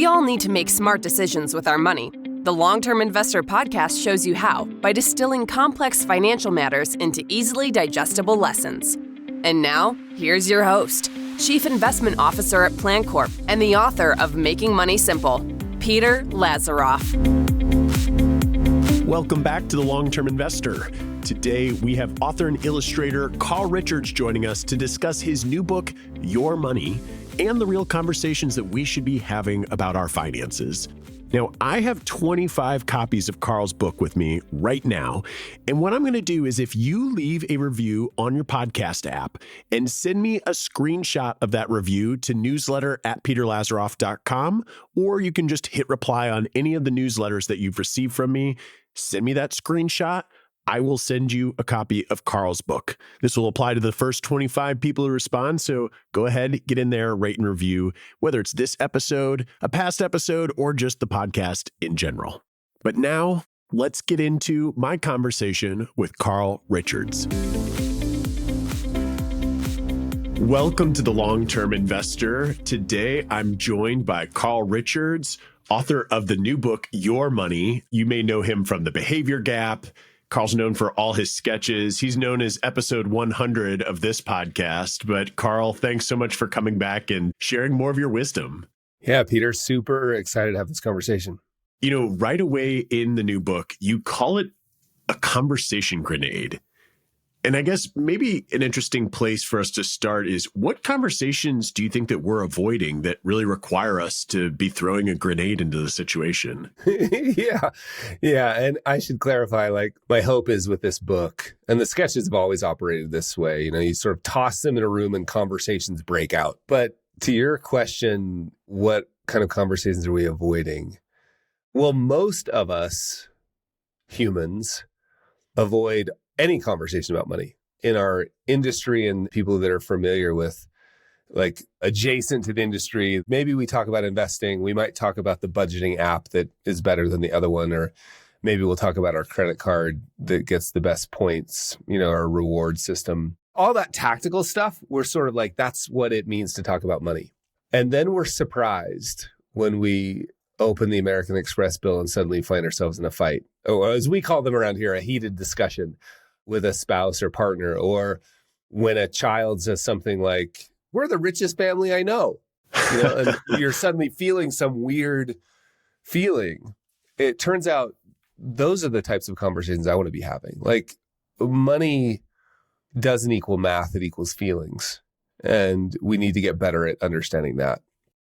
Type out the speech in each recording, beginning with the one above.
all need to make smart decisions with our money. The Long-Term Investor podcast shows you how by distilling complex financial matters into easily digestible lessons. And now, here's your host, Chief Investment Officer at PlanCorp and the author of Making Money Simple, Peter Lazaroff. Welcome back to The Long-Term Investor. Today, we have author and illustrator Carl Richards joining us to discuss his new book, Your Money, and the real conversations that we should be having about our finances. Now, I have 25 copies of Carl's book with me right now. And what I'm going to do is if you leave a review on your podcast app and send me a screenshot of that review to newsletter@peterlazaroff.com, or you can just hit reply on any of the newsletters that you've received from me, send me that screenshot. I will send you a copy of Carl's book. This will apply to the first 25 people who respond, so go ahead, get in there, rate and review, whether it's this episode, a past episode, or just the podcast in general. But now, let's get into my conversation with Carl Richards. Welcome to The Long-Term Investor. Today, I'm joined by Carl Richards, author of the new book, Your Money. You may know him from The Behavior Gap. Carl's known for all his sketches. He's known as episode 100 of this podcast. But Carl, thanks so much for coming back and sharing more of your wisdom. Yeah, Peter, super excited to have this conversation. You know, right away in the new book, you call it a conversation grenade. And I guess maybe an interesting place for us to start is what conversations do you think that we're avoiding that really require us to be throwing a grenade into the situation? Yeah. And I should clarify, my hope is with this book, and the sketches have always operated this way. You know, you sort of toss them in a room and conversations break out. But to your question, what kind of conversations are we avoiding? Well, most of us humans avoid any conversation about money in our industry and people that are familiar with, adjacent to the industry. Maybe we talk about investing. We might talk about the budgeting app that is better than the other one, or maybe we'll talk about our credit card that gets the best points, our reward system. All that tactical stuff, we're sort of like, that's what it means to talk about money. And then we're surprised when we open the American Express bill and suddenly find ourselves in a fight, or as we call them around here, a heated discussion with a spouse or partner, or when a child says something like, "We're the richest family I know," and you're suddenly feeling some weird feeling. It turns out those are the types of conversations I want to be having. Money doesn't equal math, it equals feelings. And we need to get better at understanding that.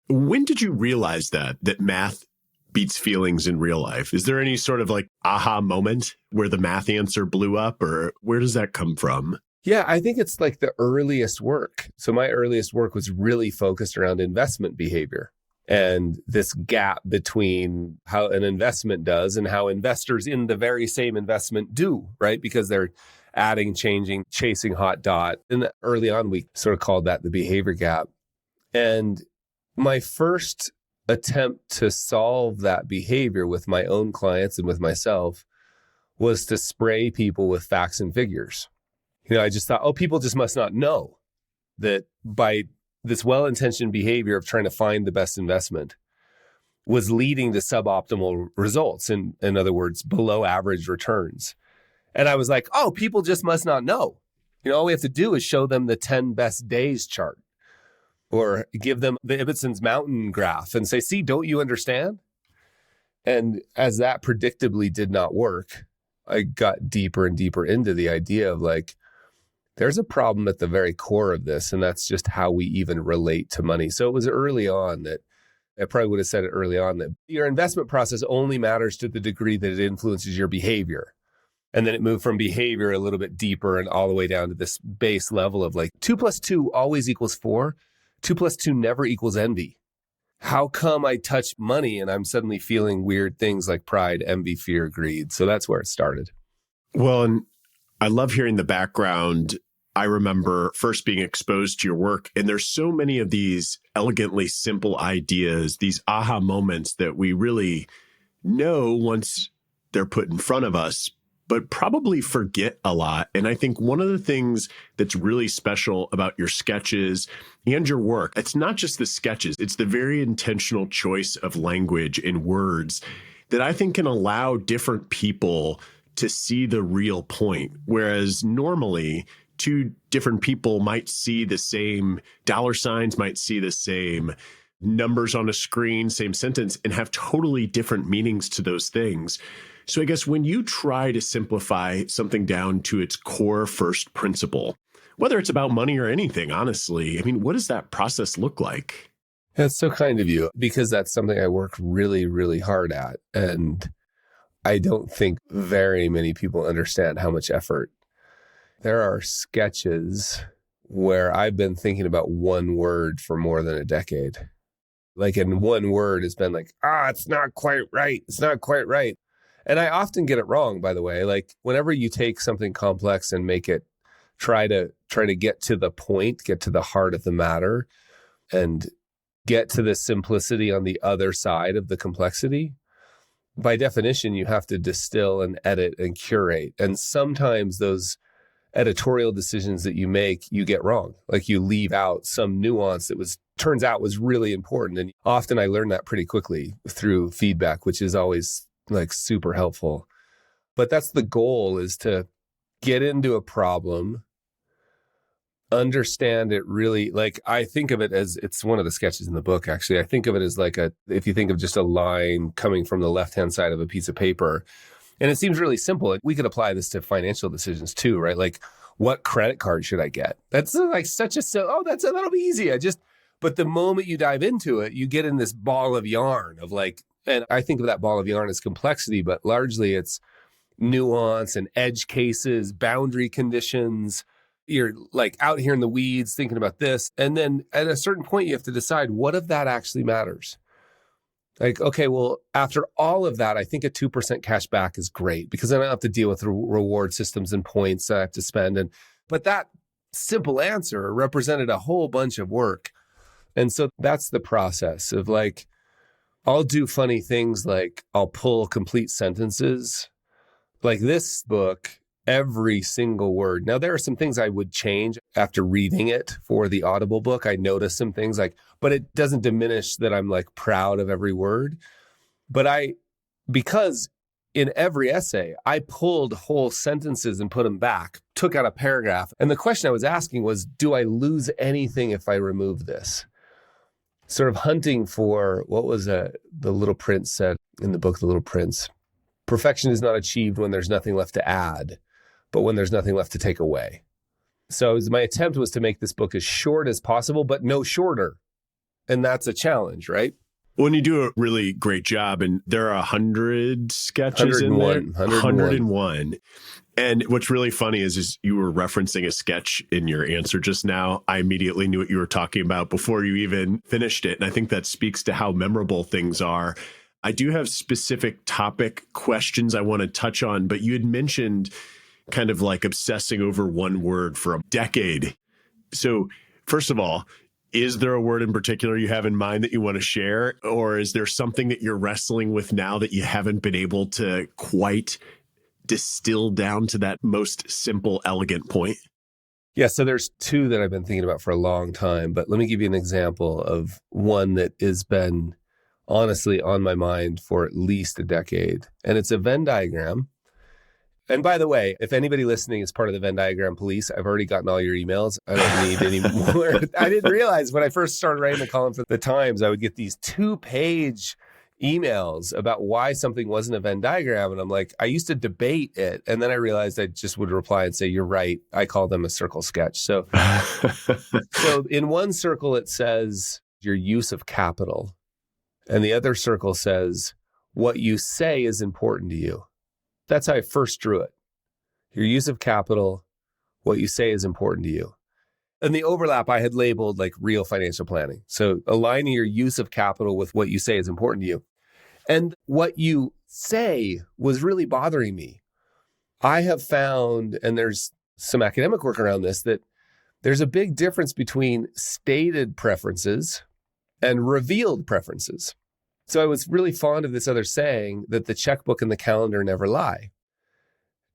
When did you realize that math beats feelings in real life? Is there any sort of aha moment where the math answer blew up, or where does that come from? Yeah, I think it's the earliest work. So my earliest work was really focused around investment behavior and this gap between how an investment does and how investors in the very same investment do, right? Because they're adding, changing, chasing hot dot. And early on, we sort of called that the behavior gap. And my first attempt to solve that behavior with my own clients and with myself was to spray people with facts and figures. I just thought, people just must not know that by this well-intentioned behavior of trying to find the best investment was leading to suboptimal results. In other words, below average returns. And I was like, people just must not know. All we have to do is show them the 10 best days chart, or give them the Ibbetson's mountain graph and say, "See, don't you understand?" And as that predictably did not work, I got deeper and deeper into the idea of there's a problem at the very core of this, and that's just how we even relate to money. So it was early on that, I probably would have said it early on, that your investment process only matters to the degree that it influences your behavior. And then it moved from behavior a little bit deeper and all the way down to this base level of 2 + 2 always equals 4. 2 + 2 never equals envy. How come I touch money and I'm suddenly feeling weird things like pride, envy, fear, greed? So that's where it started. Well, and I love hearing the background. I remember first being exposed to your work, and there's so many of these elegantly simple ideas, these aha moments that we really know once they're put in front of us, but probably forget a lot. And I think one of the things that's really special about your sketches and your work, it's not just the sketches, it's the very intentional choice of language and words that I think can allow different people to see the real point. Whereas normally, two different people might see the same dollar signs, might see the same numbers on a screen, same sentence, and have totally different meanings to those things. So I guess when you try to simplify something down to its core first principle, whether it's about money or anything, honestly, I mean, what does that process look like? That's so kind of you, because that's something I work really, really hard at. And I don't think very many people understand how much effort. There are sketches where I've been thinking about one word for more than a decade. Like, in one word has been like, it's not quite right. It's not quite right. And I often get it wrong, by the way. Like, whenever you take something complex and make it, try to get to the point, get to the heart of the matter, and get to the simplicity on the other side of the complexity, by definition, you have to distill and edit and curate. And sometimes those editorial decisions that you make, you get wrong. Like, you leave out some nuance that turns out was really important. And often I learn that pretty quickly through feedback, which is always like super helpful. But that's the goal, is to get into a problem, understand it really. Like, I think of it as, it's one of the sketches in the book, actually. I think of it as like if you think of just a line coming from the left-hand side of a piece of paper, and it seems really simple. We could apply this to financial decisions too, right? Like, what credit card should I get? That's like such that'll be easy. But the moment you dive into it, you get in this ball of yarn of like, and I think of that ball of yarn as complexity, but largely it's nuance and edge cases, boundary conditions. You're like out here in the weeds thinking about this. And then at a certain point, you have to decide, what if that actually matters? Like, okay, well, after all of that, I think a 2% cash back is great, because then I don't have to deal with the reward systems and points I have to spend. But that simple answer represented a whole bunch of work. And so that's the process of like, I'll do funny things, like I'll pull complete sentences. Like this book, every single word. Now, there are some things I would change after reading it for the Audible book. I noticed some things, but it doesn't diminish that I'm like proud of every word. But because in every essay, I pulled whole sentences and put them back, took out a paragraph. And the question I was asking was, do I lose anything if I remove this? Sort of hunting for, what was the Little Prince said in the book, The Little Prince? Perfection is not achieved when there's nothing left to add, but when there's nothing left to take away. So my attempt was to make this book as short as possible, but no shorter. And that's a challenge, right? Well, and you do a really great job, and there are 100 sketches 101, in there. 101. And what's really funny is you were referencing a sketch in your answer just now. I immediately knew what you were talking about before you even finished it. And I think that speaks to how memorable things are. I do have specific topic questions I want to touch on, but you had mentioned kind of like obsessing over one word for a decade. So first of all, is there a word in particular you have in mind that you want to share? Or is there something that you're wrestling with now that you haven't been able to quite distill down to that most simple, elegant point? Yeah, so there's two that I've been thinking about for a long time, but let me give you an example of one that has been honestly on my mind for at least a decade. And it's a Venn diagram. And by the way, if anybody listening is part of the Venn diagram police, I've already gotten all your emails. I don't need any more. I didn't realize when I first started writing the column for the Times, I would get these 2-page emails about why something wasn't a Venn diagram. And I'm like, I used to debate it. And then I realized I just would reply and say, you're right. I call them a circle sketch. So in one circle, it says your use of capital. And the other circle says what you say is important to you. That's how I first drew it. Your use of capital, what you say is important to you. And the overlap I had labeled like real financial planning. So aligning your use of capital with what you say is important to you. And what you say was really bothering me. I have found, and there's some academic work around this, that there's a big difference between stated preferences and revealed preferences. So I was really fond of this other saying that the checkbook and the calendar never lie.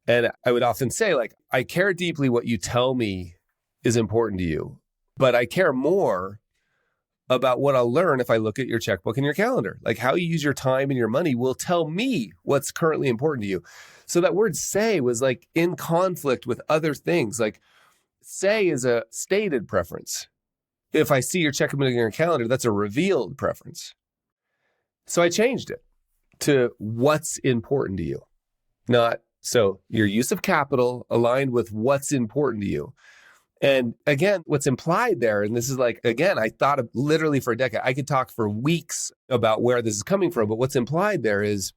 And I would often say, like, I care deeply what you tell me is important to you, but I care more about what I'll learn if I look at your checkbook and your calendar. Like, how you use your time and your money will tell me what's currently important to you. So that word say was like in conflict with other things. Like, say is a stated preference. If I see your checkbook and your calendar, that's a revealed preference. So I changed it to what's important to you. Not so your use of capital aligned with what's important to you. And again, what's implied there, and this is like, again, I thought of literally for a decade, I could talk for weeks about where this is coming from, but what's implied there is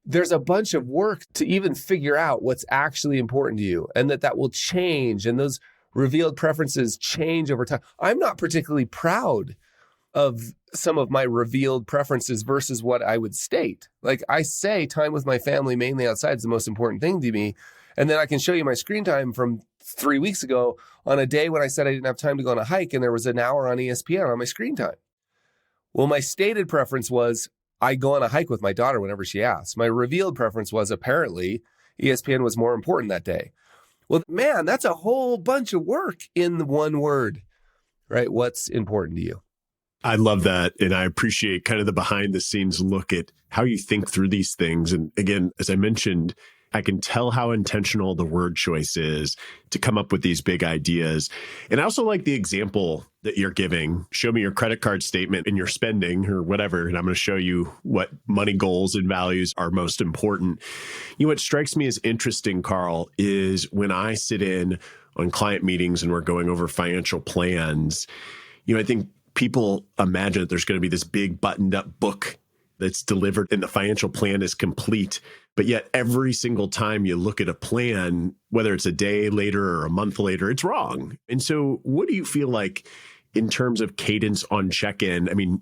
there's a bunch of work to even figure out what's actually important to you, and that will change, and those revealed preferences change over time. I'm not particularly proud of some of my revealed preferences versus what I would state. Like, I say time with my family mainly outside is the most important thing to me. And then I can show you my screen time from 3 weeks ago on a day when I said I didn't have time to go on a hike and there was an hour on ESPN on my screen time. Well, my stated preference was I go on a hike with my daughter whenever she asks. My revealed preference was apparently ESPN was more important that day. Well, man, that's a whole bunch of work in one word, right? What's important to you? I love that. And I appreciate kind of the behind the scenes look at how you think through these things. And again, as I mentioned, I can tell how intentional the word choice is to come up with these big ideas. And I also like the example that you're giving. Show me your credit card statement and your spending or whatever, and I'm going to show you what money goals and values are most important. You know, what strikes me as interesting, Carl, is when I sit in on client meetings and we're going over financial plans, you know, I think people imagine that there's going to be this big buttoned up book that's delivered and the financial plan is complete. But yet every single time you look at a plan, whether it's a day later or a month later, it's wrong. And so what do you feel like in terms of cadence on check-in? I mean,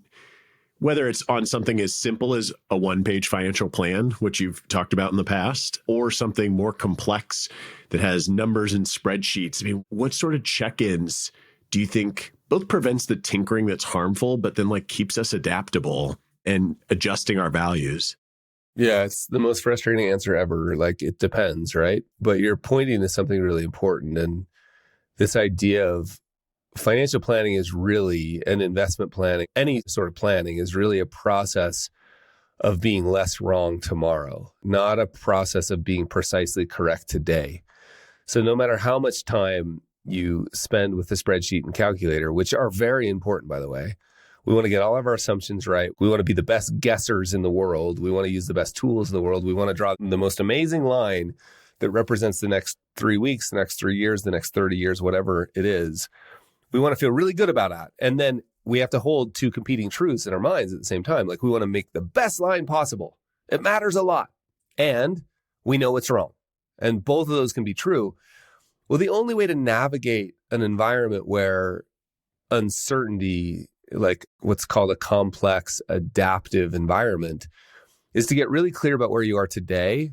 whether it's on something as simple as a one-page financial plan, which you've talked about in the past, or something more complex that has numbers and spreadsheets. I mean, what sort of check-ins do you think both prevents the tinkering that's harmful, but then like keeps us adaptable and adjusting our values? Yeah, it's the most frustrating answer ever. Like, it depends, right? But you're pointing to something really important. And this idea of financial planning is really, and investment planning, any sort of planning is really a process of being less wrong tomorrow, not a process of being precisely correct today. So no matter how much time you spend with the spreadsheet and calculator, which are very important, by the way, we want to get all of our assumptions right. We want to be the best guessers in the world. We want to use the best tools in the world. We want to draw the most amazing line that represents the next 3 weeks, the next 3 years, the next 30 years, whatever it is. We want to feel really good about that. And then we have to hold two competing truths in our minds at the same time. Like, we want to make the best line possible. It matters a lot. And we know it's wrong. And both of those can be true. Well, the only way to navigate an environment where uncertainty, like what's called a complex adaptive environment, is to get really clear about where you are today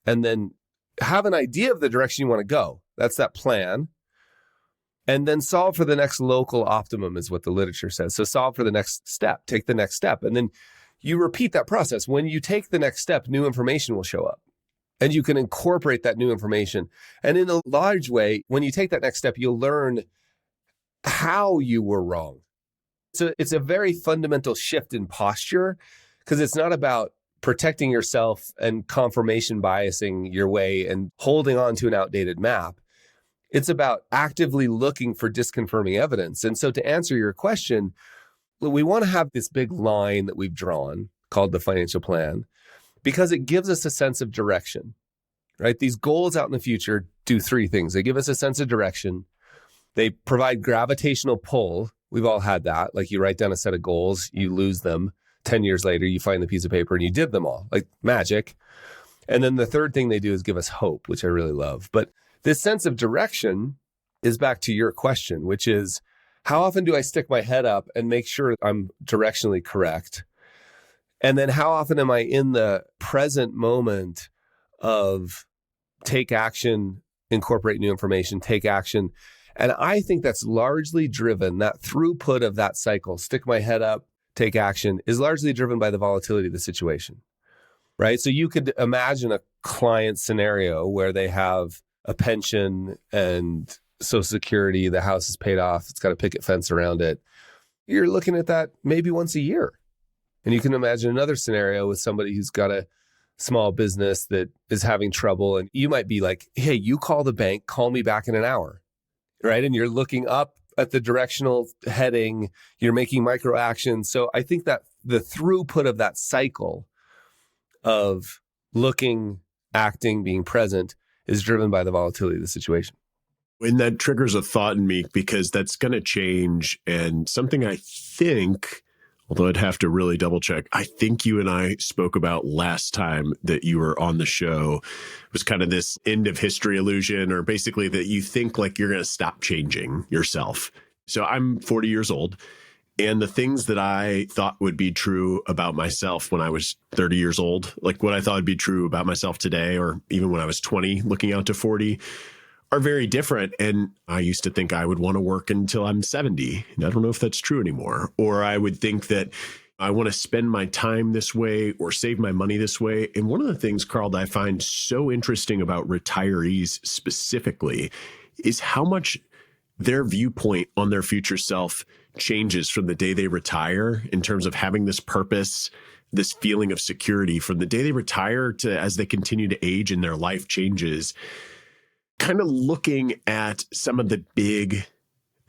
and then have an idea of the direction you want to go. That's that plan. And then solve for the next local optimum is what the literature says. So solve for the next step, take the next step. And then you repeat that process. When you take the next step, new information will show up and you can incorporate that new information. And in a large way, when you take that next step, you'll learn how you were wrong. So it's a very fundamental shift in posture, because it's not about protecting yourself and confirmation biasing your way and holding on to an outdated map. It's about actively looking for disconfirming evidence. And so to answer your question, we want to have this big line that we've drawn called the financial plan, because it gives us a sense of direction, right? These goals out in the future do three things. They give us a sense of direction. They provide gravitational pull. We've all had that. Like, you write down a set of goals, you lose them. 10 years later, you find the piece of paper and you did them all, like magic. And then the third thing they do is give us hope, which I really love. But this sense of direction is back to your question, which is, how often do I stick my head up and make sure I'm directionally correct? And then how often am I in the present moment of take action, incorporate new information, take action? And I think that's largely driven, that throughput of that cycle, stick my head up, take action, is largely driven by the volatility of the situation. right? So you could imagine a client scenario where they have a pension and Social Security, the house is paid off, it's got a picket fence around it. You're looking at that maybe once a year. And you can imagine another scenario with somebody who's got a small business that is having trouble. And you might be like, hey, you call the bank, call me back in an hour, right? And you're looking up at the directional heading, you're making micro actions. So I think that the throughput of that cycle of looking, acting, being present is driven by the volatility of the situation. And that triggers a thought in me because that's going to change. And something I think, although I'd have to really double check, I think you and I spoke about last time that you were on the show was kind of this end of history illusion, or basically that you think like you're going to stop changing yourself. So I'm 40 years old. And the things that I thought would be true about myself when I was 30 years old, like what I thought would be true about myself today, or even when I was 20, looking out to 40, are very different. And I used to think I would want to work until I'm 70. And I don't know if that's true anymore. Or I would think that I want to spend my time this way or save my money this way. And one of the things, Carl, that I find so interesting about retirees specifically is how much their viewpoint on their future self changes from the day they retire in terms of having this purpose, this feeling of security from the day they retire to as they continue to age and their life changes. Kind of looking at some of the big,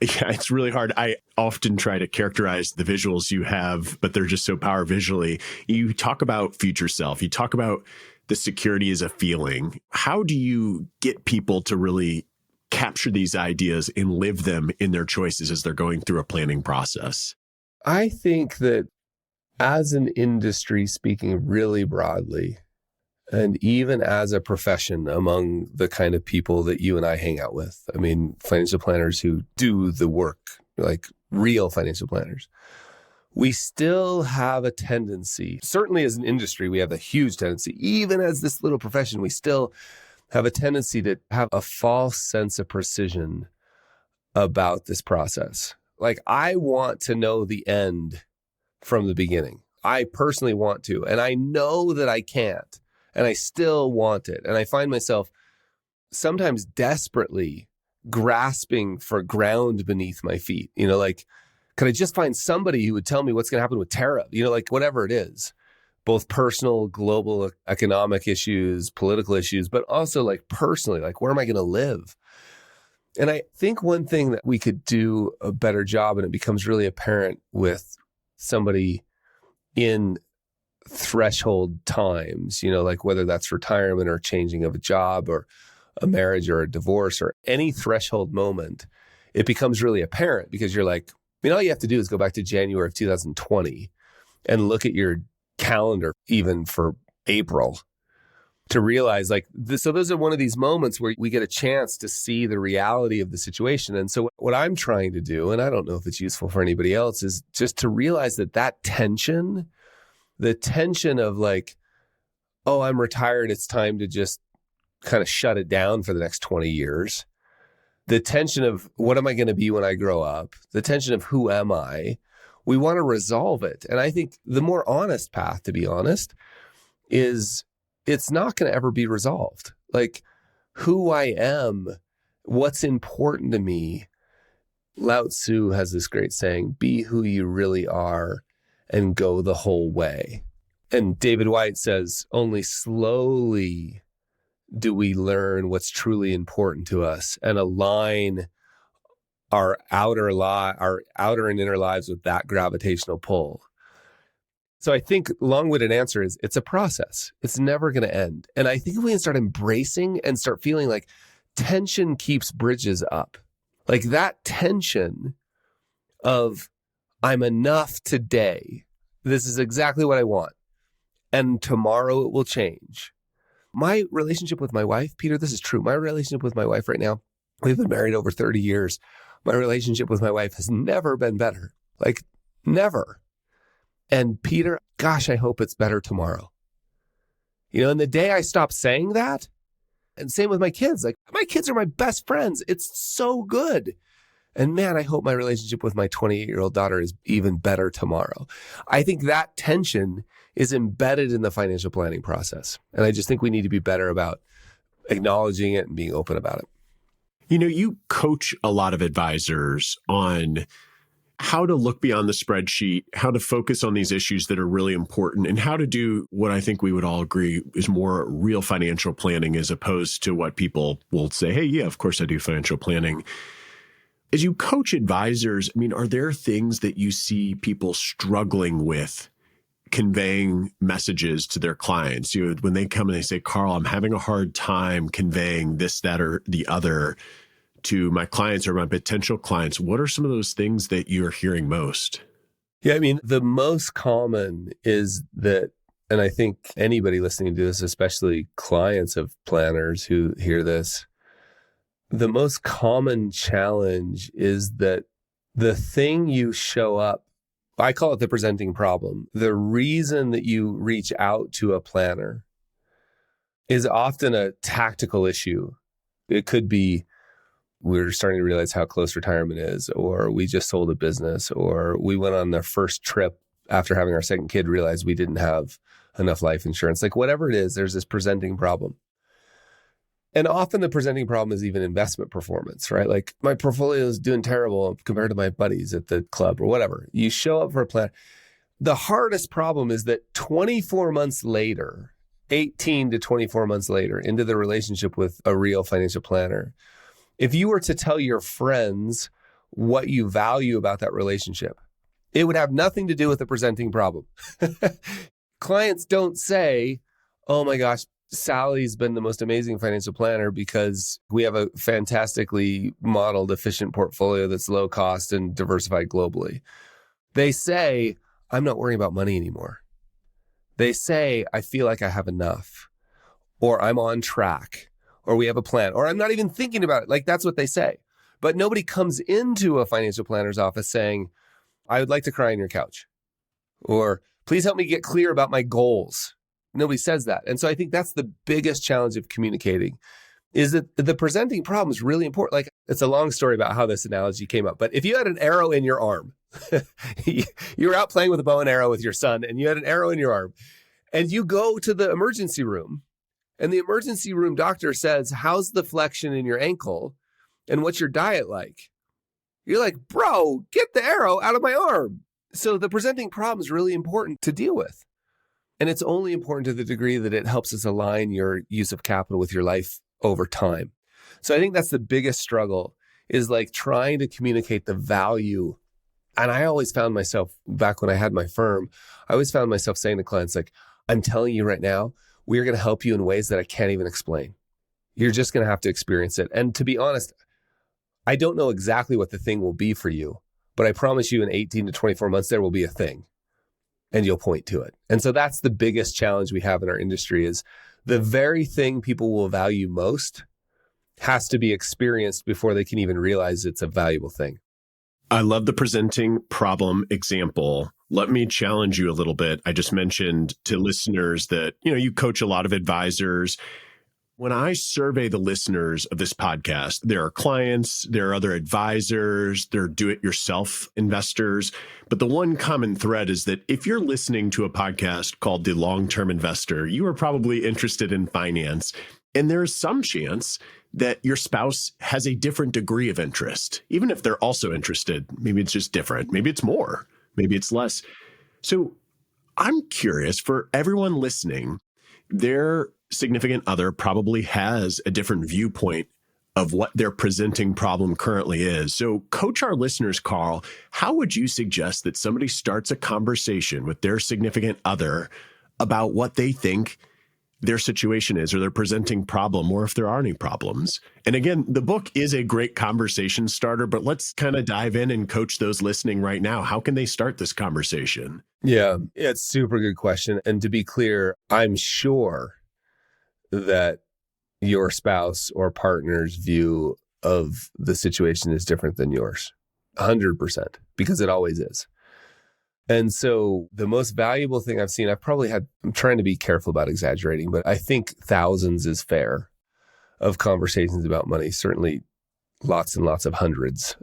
it's really hard. I often try to characterize the visuals you have, but they're just so power visually. You talk about future self. You talk about the security as a feeling. How do you get people to really capture these ideas and live them in their choices as they're going through a planning process? I think that as an industry, speaking really broadly, and even as a profession among the kind of people that you and I hang out with, I mean, financial planners who do the work, like real financial planners, we still have a tendency, certainly as an industry, we have a huge tendency, even as this little profession, we still have a tendency to have a false sense of precision about this process. Like, I want to know the end from the beginning. I personally want to, and I know that I can't, and I still want it. And I find myself sometimes desperately grasping for ground beneath my feet. You know, like, could I just find somebody who would tell me what's going to happen with tariff? You know, like whatever it is. Both personal, global, economic issues, political issues, but also like personally, like where am I going to live? And I think one thing that we could do a better job, and it becomes really apparent with somebody in threshold times, you know, like whether that's retirement or changing of a job or a marriage or a divorce or any threshold moment, it becomes really apparent because you're like, I mean, all you have to do is go back to January of 2020 and look at your calendar, even for April, to realize like this. So those are one of these moments where we get a chance to see the reality of the situation. And so what I'm trying to do, and I don't know if it's useful for anybody else, is just to realize that tension, the tension of like, oh, I'm retired, it's time to just kind of shut it down for the next 20 years. The tension of what am I going to be when I grow up? The tension of who am I? We want to resolve it. And I think the more honest path, to be honest, is it's not going to ever be resolved. Like who I am, what's important to me. Lao Tzu has this great saying, be who you really are and go the whole way. And David White says, only slowly do we learn what's truly important to us and align our outer and inner lives with that gravitational pull. So I think long-winded answer is it's a process. It's never going to end. And I think if we can start embracing and start feeling like tension keeps bridges up, like that tension of I'm enough today. This is exactly what I want. And tomorrow it will change. My relationship with my wife, Peter, this is true. My relationship with my wife right now, we've been married over 30 years. My relationship with my wife has never been better. Like, never. And Peter, gosh, I hope it's better tomorrow. You know, and the day I stop saying that, and same with my kids, like my kids are my best friends. It's so good And man, I hope my relationship with my 28-year-old daughter is even better tomorrow. I think that tension is embedded in the financial planning process. And I just think we need to be better about acknowledging it and being open about it. You know, you coach a lot of advisors on how to look beyond the spreadsheet, how to focus on these issues that are really important, and how to do what I think we would all agree is more real financial planning as opposed to what people will say, hey, yeah, of course I do financial planning. As you coach advisors, I mean, are there things that you see people struggling with conveying messages to their clients? You know, when they come and they say, Carl, I'm having a hard time conveying this, that, or the other to my clients or my potential clients. What are some of those things that you're hearing most? Yeah, I mean, the most common is that, and I think anybody listening to this, especially clients of planners who hear this, the most common challenge is that the thing you show up, I call it the presenting problem. The reason that you reach out to a planner is often a tactical issue. It could be we're starting to realize how close retirement is, or we just sold a business, or we went on their first trip after having our second kid, realized we didn't have enough life insurance. Like whatever it is, there's this presenting problem. And often the presenting problem is even investment performance, right? Like my portfolio is doing terrible compared to my buddies at the club or whatever. You show up for a plan. The hardest problem is that 24 months later, 18 to 24 months later into the relationship with a real financial planner, if you were to tell your friends what you value about that relationship, it would have nothing to do with the presenting problem. Clients don't say, oh my gosh, Sally's been the most amazing financial planner because we have a fantastically modeled, efficient portfolio that's low cost and diversified globally. They say, I'm not worrying about money anymore. They say, I feel like I have enough, or I'm on track, or we have a plan, or I'm not even thinking about it. Like that's what they say. But nobody comes into a financial planner's office saying, I would like to cry on your couch, or please help me get clear about my goals. Nobody says that. And so I think that's the biggest challenge of communicating, is that the presenting problem is really important. Like it's a long story about how this analogy came up. But if you had an arrow in your arm, you were out playing with a bow and arrow with your son, and you had an arrow in your arm, and you go to the emergency room, and the emergency room doctor says, how's the flexion in your ankle? And what's your diet like? You're like, bro, get the arrow out of my arm. So the presenting problem is really important to deal with. And it's only important to the degree that it helps us align your use of capital with your life over time. So I think that's the biggest struggle, is like trying to communicate the value. And I always found myself, back when I had my firm, I always found myself saying to clients, like, I'm telling you right now, we're going to help you in ways that I can't even explain. You're just going to have to experience it. And to be honest, I don't know exactly what the thing will be for you, but I promise you in 18 to 24 months, there will be a thing. And you'll point to it. And so that's the biggest challenge we have in our industry, is the very thing people will value most has to be experienced before they can even realize it's a valuable thing. I love the presenting problem example. Let me challenge you a little bit. I just mentioned to listeners that, you know, you coach a lot of advisors. When I survey the listeners of this podcast, there are clients, there are other advisors, there are do-it-yourself investors. But the one common thread is that if you're listening to a podcast called The Long-Term Investor, you are probably interested in finance. And there's some chance that your spouse has a different degree of interest. Even if they're also interested, maybe it's just different. Maybe it's more, maybe it's less. So I'm curious, for everyone listening, their significant other probably has a different viewpoint of what their presenting problem currently is. So coach our listeners, Carl, how would you suggest that somebody starts a conversation with their significant other about what they think their situation is, or their presenting problem, or if there are any problems? And again, the book is a great conversation starter, but let's kind of dive in and coach those listening right now. How can they start this conversation? Yeah, it's a super good question. And to be clear, I'm sure that your spouse or partner's view of the situation is different than yours, 100%, because it always is. And so the most valuable thing I've seen, I'm trying to be careful about exaggerating, but I think thousands is fair of conversations about money, certainly lots and lots of hundreds.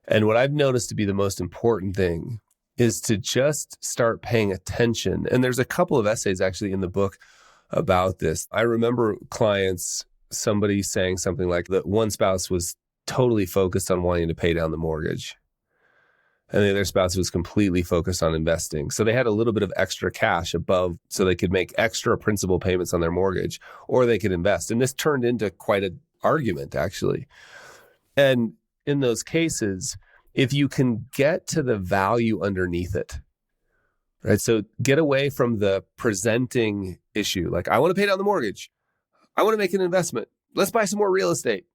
And what I've noticed to be the most important thing is to just start paying attention. And there's a couple of essays actually in the book about this. I remember clients, somebody saying something like that one spouse was totally focused on wanting to pay down the mortgage, and the other spouse was completely focused on investing. So they had a little bit of extra cash above so they could make extra principal payments on their mortgage, or they could invest. And this turned into quite an argument, actually. And in those cases, if you can get to the value underneath it, right? So get away from the presenting issue. Like, I want to pay down the mortgage. I want to make an investment. Let's buy some more real estate.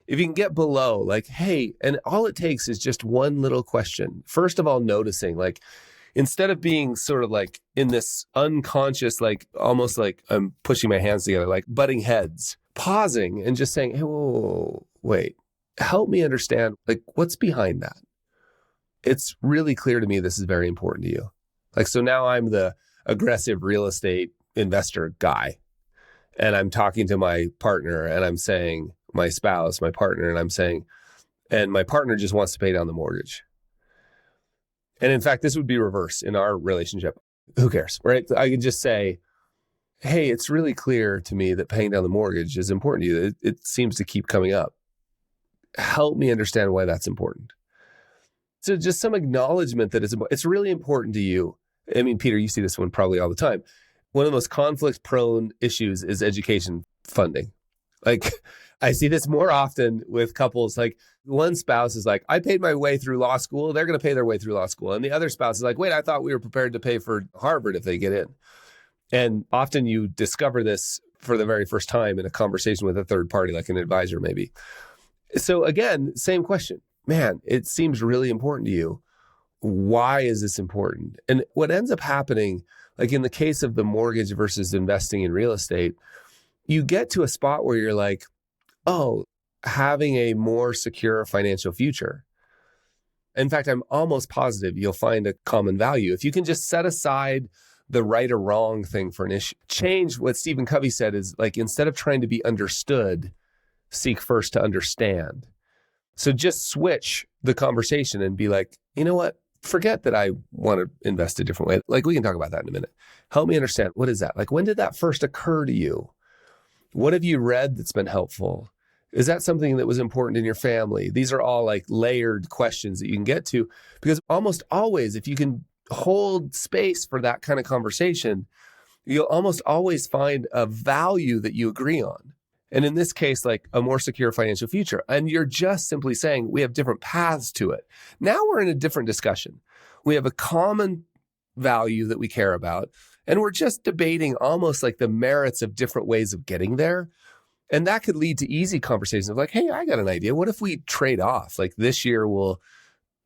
If you can get below, like, hey, and all it takes is just one little question. First of all, noticing, like, instead of being sort of like in this unconscious, like almost like I'm pushing my hands together, like butting heads, pausing and just saying, hey, whoa, wait, help me understand, like, what's behind that? It's really clear to me this is very important to you. Like, so now I'm the aggressive real estate investor guy, and I'm talking to my partner and I'm saying, my spouse, my partner, and I'm saying, and my partner just wants to pay down the mortgage. And in fact, this would be reverse in our relationship. Who cares, right? I could just say, hey, it's really clear to me that paying down the mortgage is important to you. It seems to keep coming up. Help me understand why that's important. So just some acknowledgement that it's really important to you. I mean, Peter, you see this one probably all the time. One of the most conflict-prone issues is education funding. Like, I see this more often with couples. Like, one spouse is like, I paid my way through law school. They're going to pay their way through law school. And the other spouse is like, wait, I thought we were prepared to pay for Harvard if they get in. And often you discover this for the very first time in a conversation with a third party, like an advisor maybe. So again, same question. Man, it seems really important to you. Why is this important? And what ends up happening, like in the case of the mortgage versus investing in real estate, you get to a spot where you're like, oh, having a more secure financial future. In fact, I'm almost positive you'll find a common value. If you can just set aside the right or wrong thing for an issue, change what Stephen Covey said is like, instead of trying to be understood, seek first to understand. So just switch the conversation and be like, you know what? Forget that I want to invest a different way. Like, we can talk about that in a minute. Help me understand. What is that? Like, when did that first occur to you? What have you read that's been helpful? Is that something that was important in your family? These are all like layered questions that you can get to, because almost always, if you can hold space for that kind of conversation, you'll almost always find a value that you agree on. And in this case, like a more secure financial future. And you're just simply saying we have different paths to it. Now we're in a different discussion. We have a common value that we care about. And we're just debating almost like the merits of different ways of getting there. And that could lead to easy conversations of like, hey, I got an idea. What if we trade off? Like, this year we'll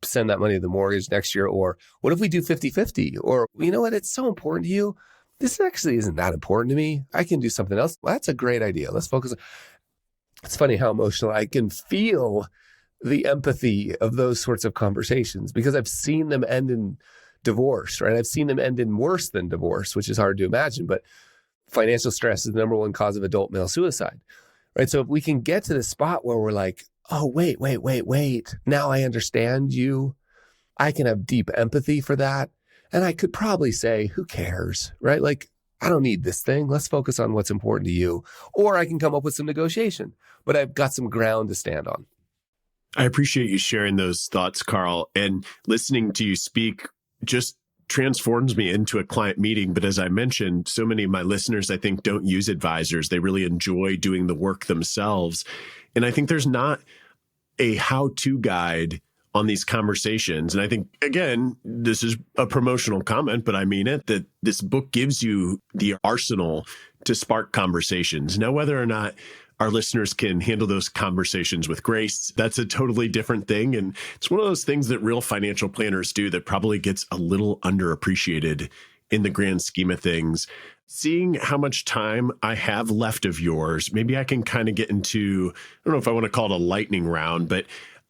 send that money to the mortgage, next year. Or what if we do 50-50? Or, you know what? It's so important to you. This actually isn't that important to me. I can do something else. Well, that's a great idea. Let's focus. It's funny how emotional I can feel the empathy of those sorts of conversations, because I've seen them end in divorce, right? I've seen them end in worse than divorce, which is hard to imagine, but financial stress is the number one cause of adult male suicide, right? So if we can get to the spot where we're like, oh, wait, now I understand you. I can have deep empathy for that. And I could probably say, who cares, right? Like, I don't need this thing. Let's focus on what's important to you. Or I can come up with some negotiation, but I've got some ground to stand on. I appreciate you sharing those thoughts, Carl. And listening to you speak just transforms me into a client meeting. But as I mentioned, so many of my listeners, I think, don't use advisors. They really enjoy doing the work themselves. And I think there's not a how-to guide on these conversations. And I think, again, this is a promotional comment, but I mean it, that this book gives you the arsenal to spark conversations. Now, whether or not our listeners can handle those conversations with grace, that's a totally different thing. And it's one of those things that real financial planners do that probably gets a little underappreciated in the grand scheme of things. Seeing how much time I have left of yours, maybe I can kind of get into, I don't know if I want to call it a lightning round, but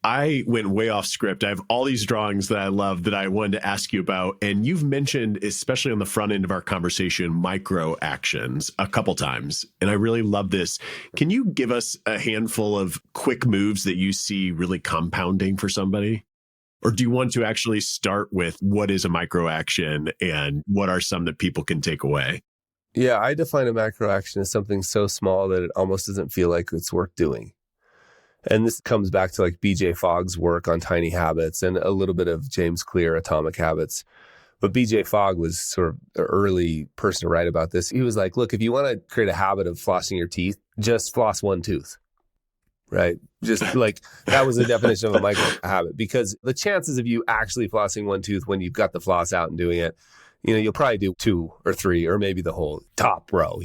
I went way off script. I have all these drawings that I love that I wanted to ask you about. And you've mentioned, especially on the front end of our conversation, micro actions a couple times. And I really love this. Can you give us a handful of quick moves that you see really compounding for somebody? Or do you want to actually start with what is a micro action and what are some that people can take away? Yeah, I define a macro action as something so small that it almost doesn't feel like it's worth doing. And this comes back to like BJ Fogg's work on tiny habits and a little bit of James Clear, Atomic Habits. But BJ Fogg was sort of the early person to write about this. He was like, look, if you want to create a habit of flossing your teeth, just floss one tooth, right? Just like that was the definition of a micro habit, because the chances of you actually flossing one tooth when you've got the floss out and doing it, you'll probably do 2 or 3 or maybe the whole top row,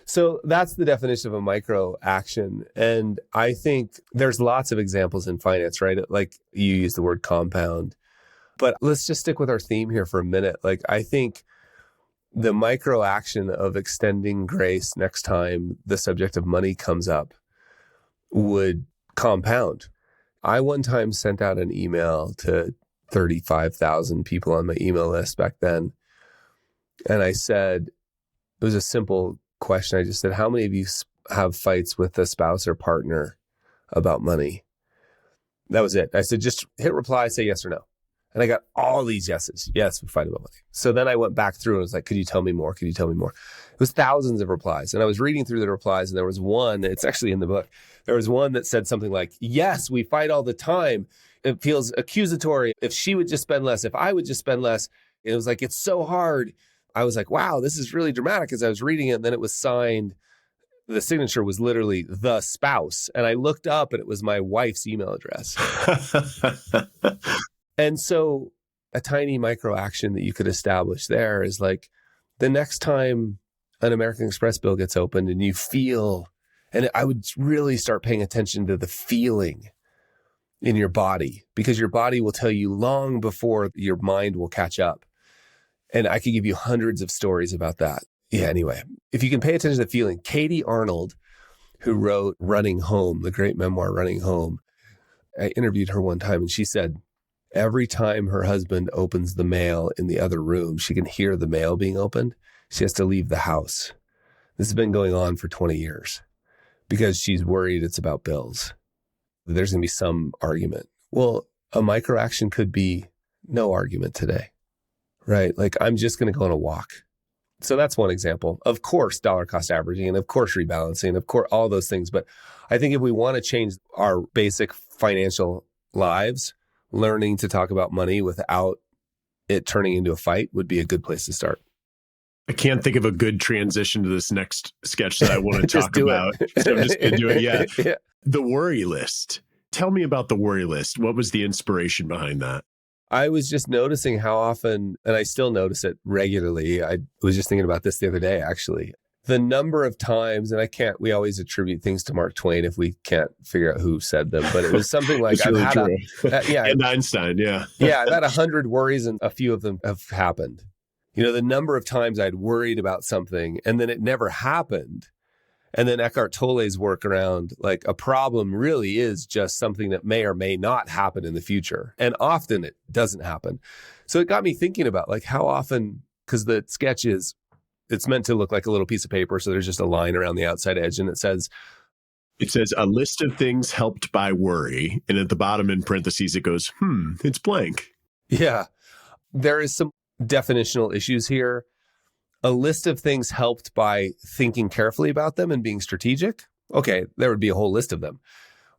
So that's the definition of a micro action. And I think there's lots of examples in finance, right? Like you use the word compound, but let's just stick with our theme here for a minute. Like I think the micro action of extending grace next time the subject of money comes up would compound. I one time sent out an email to 35,000 people on my email list back then. And I said, it was a simple question. I just said, how many of you have fights with a spouse or partner about money? That was it. I said, just hit reply, say yes or no. And I got all these yeses. Yes, we fight about money. So then I went back through and was like, could you tell me more? Could you tell me more? It was thousands of replies. And I was reading through the replies and there was one, it's actually in the book. There was one that said something like, yes, we fight all the time. It feels accusatory. If she would just spend less, if I would just spend less, it was like, it's so hard. I was like, wow, this is really dramatic as I was reading it. And then it was signed. The signature was literally the spouse. And I looked up and it was my wife's email address. And so a tiny micro action that you could establish there is like the next time an American Express bill gets opened and you feel, and I would really start paying attention to the feeling in your body, because your body will tell you long before your mind will catch up. And I could give you hundreds of stories about that. Yeah, anyway, if you can pay attention to the feeling, Katie Arnold, who wrote Running Home, the great memoir Running Home, I interviewed her one time and she said, every time her husband opens the mail in the other room, she can hear the mail being opened. She has to leave the house. This has been going on for 20 years because she's worried it's about bills. There's going to be some argument. Well, a micro action could be no argument today. Right? Like I'm just going to go on a walk. So that's one example. Of course, dollar cost averaging and of course, rebalancing, of course, all those things. But I think if we want to change our basic financial lives, learning to talk about money without it turning into a fight would be a good place to start. I can't think of a good transition to this next sketch that I want to talk about. So I'm just going to do it. Yeah. Yeah. The worry list. Tell me about the worry list. What was the inspiration behind that? I was just noticing how often, and I still notice it regularly. I was just thinking about this the other day, actually. The number of times, and we always attribute things to Mark Twain if we can't figure out who said them, but it was something like, really and Einstein, yeah. Yeah, I've had 100 worries and a few of them have happened. The number of times I'd worried about something and then it never happened. And then Eckhart Tolle's work around like a problem really is just something that may or may not happen in the future. And often it doesn't happen. So it got me thinking about like how often, because the sketch it's meant to look like a little piece of paper. So there's just a line around the outside edge and it says a list of things helped by worry. And at the bottom in parentheses, it goes, it's blank. Yeah, there is some definitional issues here. A list of things helped by thinking carefully about them and being strategic. Okay, there would be a whole list of them.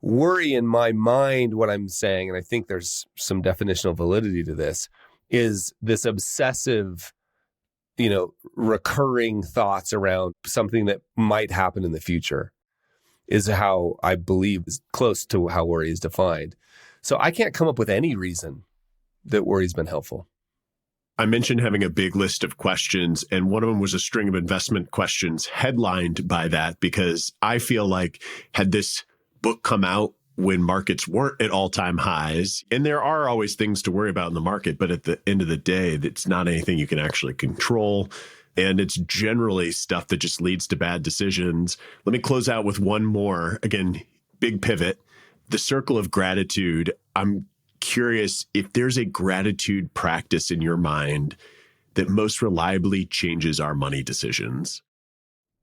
Worry in my mind, what I'm saying, and I think there's some definitional validity to this, is this obsessive, recurring thoughts around something that might happen in the future is how I believe is close to how worry is defined. So I can't come up with any reason that worry's been helpful. I mentioned having a big list of questions, and one of them was a string of investment questions headlined by that, because I feel like had this book come out when markets weren't at all-time highs, and there are always things to worry about in the market, but at the end of the day, it's not anything you can actually control. And it's generally stuff that just leads to bad decisions. Let me close out with one more. Again, big pivot. the circle of gratitude, I'm curious if there's a gratitude practice in your mind that most reliably changes our money decisions.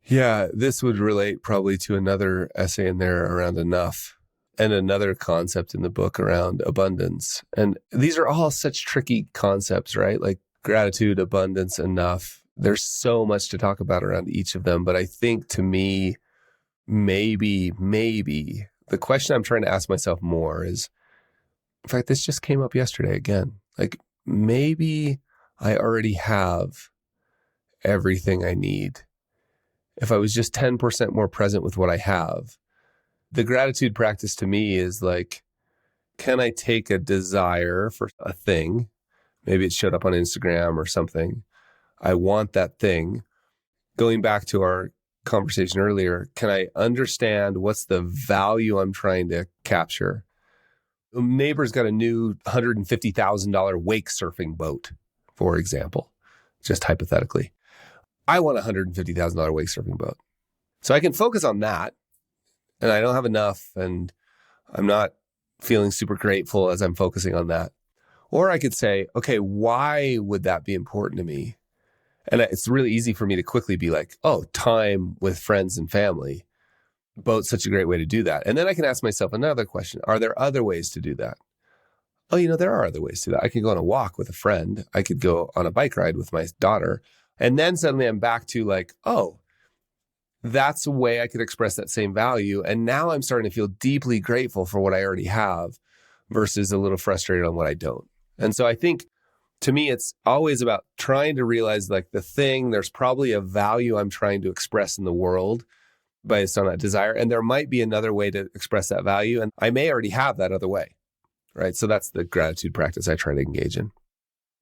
Yeah, this would relate probably to another essay in there around enough and another concept in the book around abundance. And these are all such tricky concepts, right? Like gratitude, abundance, enough. There's so much to talk about around each of them. But I think to me, maybe the question I'm trying to ask myself more is, in fact, this just came up yesterday again. Like maybe I already have everything I need. If I was just 10% more present with what I have, the gratitude practice to me is like, can I take a desire for a thing? Maybe it showed up on Instagram or something. I want that thing. Going back to our conversation earlier, can I understand what's the value I'm trying to capture? A neighbor's got a new $150,000 wake surfing boat, for example, just hypothetically. I want a $150,000 wake surfing boat. So I can focus on that, and I don't have enough, and I'm not feeling super grateful as I'm focusing on that. Or I could say, okay, why would that be important to me? And it's really easy for me to quickly be like, oh, time with friends and family. Boat's such a great way to do that. And then I can ask myself another question. Are there other ways to do that? Oh, there are other ways to do that. I could go on a walk with a friend. I could go on a bike ride with my daughter. And then suddenly I'm back to like, oh, that's a way I could express that same value. And now I'm starting to feel deeply grateful for what I already have versus a little frustrated on what I don't. And so I think to me, it's always about trying to realize like the thing, there's probably a value I'm trying to express in the world based on that desire. And there might be another way to express that value. And I may already have that other way, right? So that's the gratitude practice I try to engage in.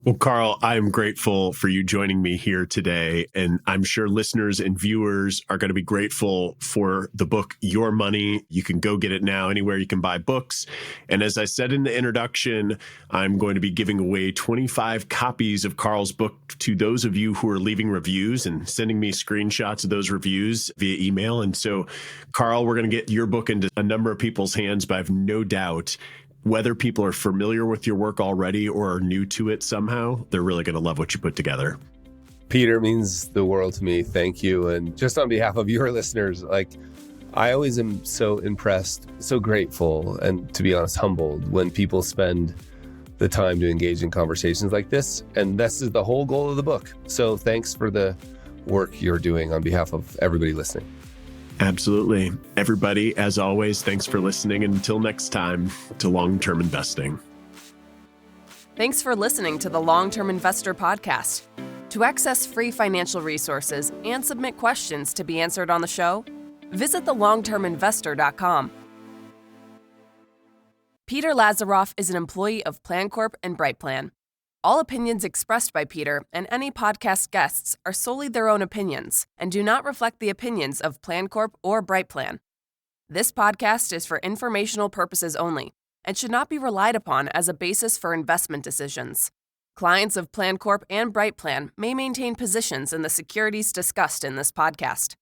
Well, Carl, I'm grateful for you joining me here today. And I'm sure listeners and viewers are going to be grateful for the book, Your Money. You can go get it now anywhere you can buy books. And as I said in the introduction, I'm going to be giving away 25 copies of Carl's book to those of you who are leaving reviews and sending me screenshots of those reviews via email. And so, Carl, we're going to get your book into a number of people's hands, but I have no doubt whether people are familiar with your work already or are new to it somehow, they're really going to love what you put together. Peter, means the world to me. Thank you. And just on behalf of your listeners, like I always am so impressed, so grateful, and to be honest, humbled when people spend the time to engage in conversations like this. And this is the whole goal of the book. So thanks for the work you're doing on behalf of everybody listening. Absolutely. Everybody, as always, thanks for listening. And until next time, to Long-Term Investing. Thanks for listening to the Long-Term Investor Podcast. To access free financial resources and submit questions to be answered on the show, visit thelongterminvestor.com. Peter Lazaroff is an employee of PlanCorp and BrightPlan. All opinions expressed by Peter and any podcast guests are solely their own opinions and do not reflect the opinions of PlanCorp or BrightPlan. This podcast is for informational purposes only and should not be relied upon as a basis for investment decisions. Clients of PlanCorp and BrightPlan may maintain positions in the securities discussed in this podcast.